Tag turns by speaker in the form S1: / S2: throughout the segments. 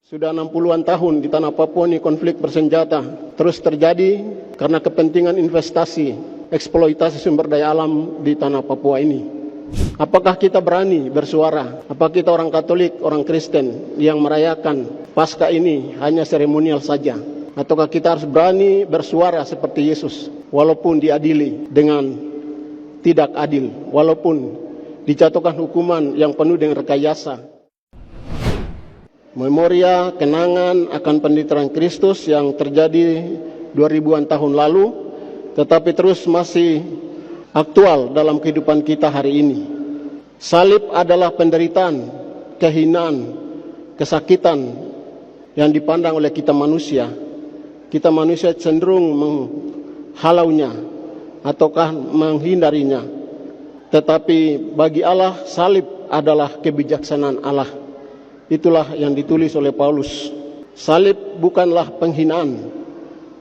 S1: Sudah 60-an tahun di tanah Papua ini konflik bersenjata terus terjadi karena kepentingan investasi, eksploitasi sumber daya alam di tanah Papua ini. Apakah kita berani bersuara? Apakah kita orang Katolik, orang Kristen yang merayakan Paskah ini hanya seremonial saja? Ataukah kita harus berani bersuara seperti Yesus walaupun diadili dengan tidak adil, walaupun dijatuhkan hukuman yang penuh dengan rekayasa? Memoria kenangan akan penderitaan Kristus yang terjadi 2000-an tahun lalu, tetapi terus masih aktual dalam kehidupan kita hari ini. Salib adalah penderitaan, kehinaan, kesakitan yang dipandang oleh kita manusia. Kita manusia cenderung menghalaunya ataukah menghindarinya. Tetapi bagi Allah, salib adalah kebijaksanaan Allah. Itulah yang ditulis oleh Paulus. Salib bukanlah penghinaan,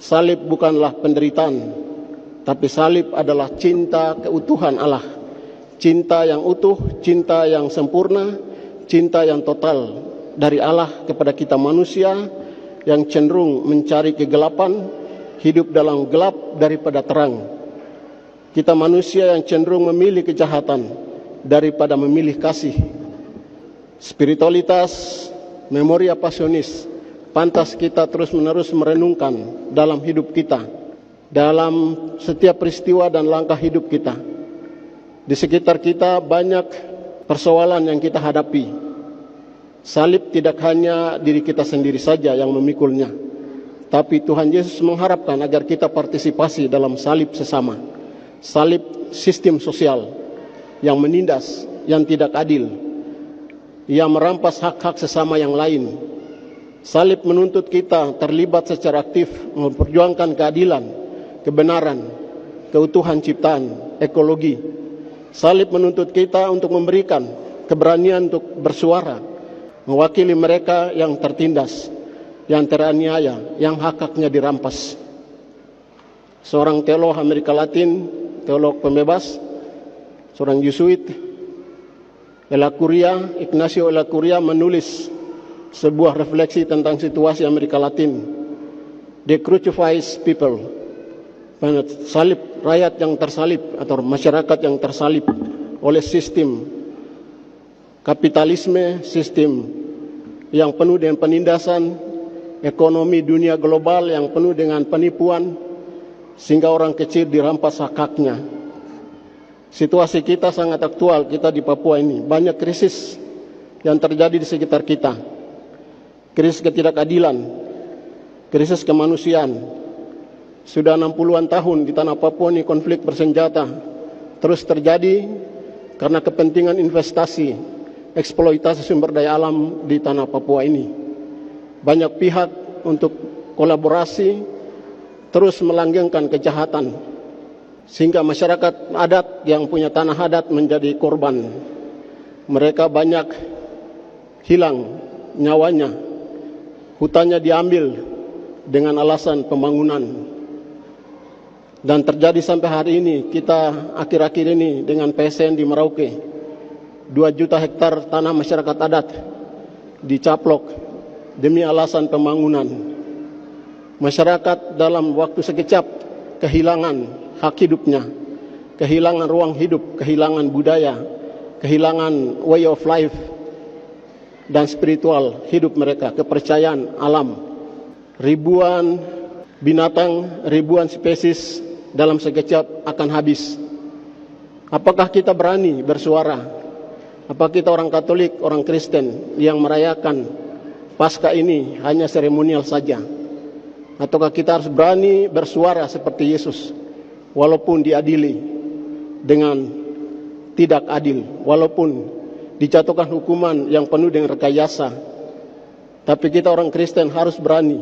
S1: salib bukanlah penderitaan, tapi salib adalah cinta keutuhan Allah. Cinta yang utuh, cinta yang sempurna, cinta yang total dari Allah kepada kita manusia yang cenderung mencari kegelapan, hidup dalam gelap daripada terang. Kita manusia yang cenderung memilih kejahatan daripada memilih kasih. Spiritualitas, memoria pasionis, pantas kita terus-menerus merenungkan dalam hidup kita, dalam setiap peristiwa dan langkah hidup kita. Di sekitar kita banyak persoalan yang kita hadapi. Salib tidak hanya diri kita sendiri saja yang memikulnya, tapi Tuhan Yesus mengharapkan agar kita partisipasi dalam salib sesama. Salib sistem sosial yang menindas, yang tidak adil, yang merampas hak-hak sesama yang lain. Salib menuntut kita terlibat secara aktif memperjuangkan keadilan, kebenaran, keutuhan ciptaan, ekologi. Salib menuntut kita untuk memberikan keberanian untuk bersuara, mewakili mereka yang tertindas, yang teraniaya, yang hak-haknya dirampas. Seorang teolog Amerika Latin, teolog pembebas, seorang Yesuit, Ignacio Ellacuría menulis sebuah refleksi tentang situasi Amerika Latin. The crucified people, salib, rakyat yang tersalib atau masyarakat yang tersalib oleh sistem kapitalisme, sistem yang penuh dengan penindasan, ekonomi dunia global yang penuh dengan penipuan, sehingga orang kecil dirampas hak-haknya. Situasi kita sangat aktual, kita di Papua ini. Banyak krisis yang terjadi di sekitar kita. Krisis ketidakadilan, krisis kemanusiaan. Sudah 60-an tahun di tanah Papua ini konflik bersenjata terus terjadi karena kepentingan investasi, eksploitasi sumber daya alam di tanah Papua ini. Banyak pihak untuk kolaborasi terus melanggengkan kejahatan, sehingga masyarakat adat yang punya tanah adat menjadi korban. Mereka banyak hilang nyawanya, hutannya diambil dengan alasan pembangunan. Dan terjadi sampai hari ini, kita akhir-akhir ini dengan PSN di Merauke, 2 juta hektar tanah masyarakat adat dicaplok demi alasan pembangunan. Masyarakat dalam waktu sekejap kehilangan hak hidupnya, kehilangan ruang hidup, kehilangan budaya, kehilangan way of life dan spiritual hidup mereka, kepercayaan alam. Ribuan binatang, ribuan spesies dalam sekejap akan habis. Apakah kita berani bersuara? Apakah kita orang Katolik, orang Kristen yang merayakan Paskah ini hanya seremonial saja? Ataukah kita harus berani bersuara seperti Yesus walaupun diadili dengan tidak adil, walaupun dijatuhkan hukuman yang penuh dengan rekayasa, tapi kita orang Kristen harus berani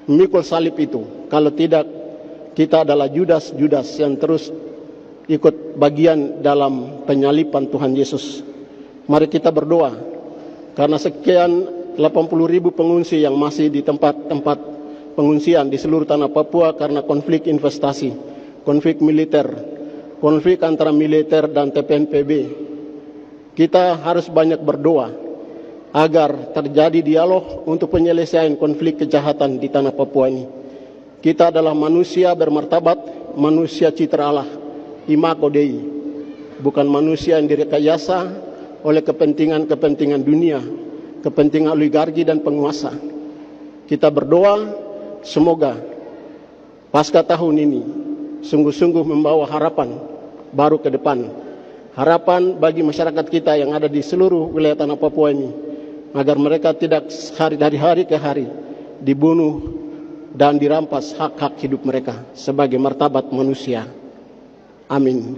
S1: memikul salib itu. Kalau tidak, kita adalah Judas yang terus ikut bagian dalam penyaliban Tuhan Yesus. Mari kita berdoa, karena sekian 80.000 pengungsi yang masih di tempat-tempat pengungsian di seluruh tanah Papua karena konflik investasi, konflik militer, konflik antara militer dan TPNPB. Kita harus banyak berdoa agar terjadi dialog untuk penyelesaian konflik kejahatan di tanah Papua ini. Kita adalah manusia bermartabat, manusia citra Allah, imago Dei, bukan manusia yang direkayasa oleh kepentingan-kepentingan dunia, kepentingan oligarki dan penguasa. Kita berdoa semoga pasca tahun ini sungguh-sungguh membawa harapan baru ke depan. Harapan bagi masyarakat kita yang ada di seluruh wilayah tanah Papua ini, agar mereka tidak dari hari ke hari dibunuh dan dirampas hak-hak hidup mereka sebagai martabat manusia. Amin.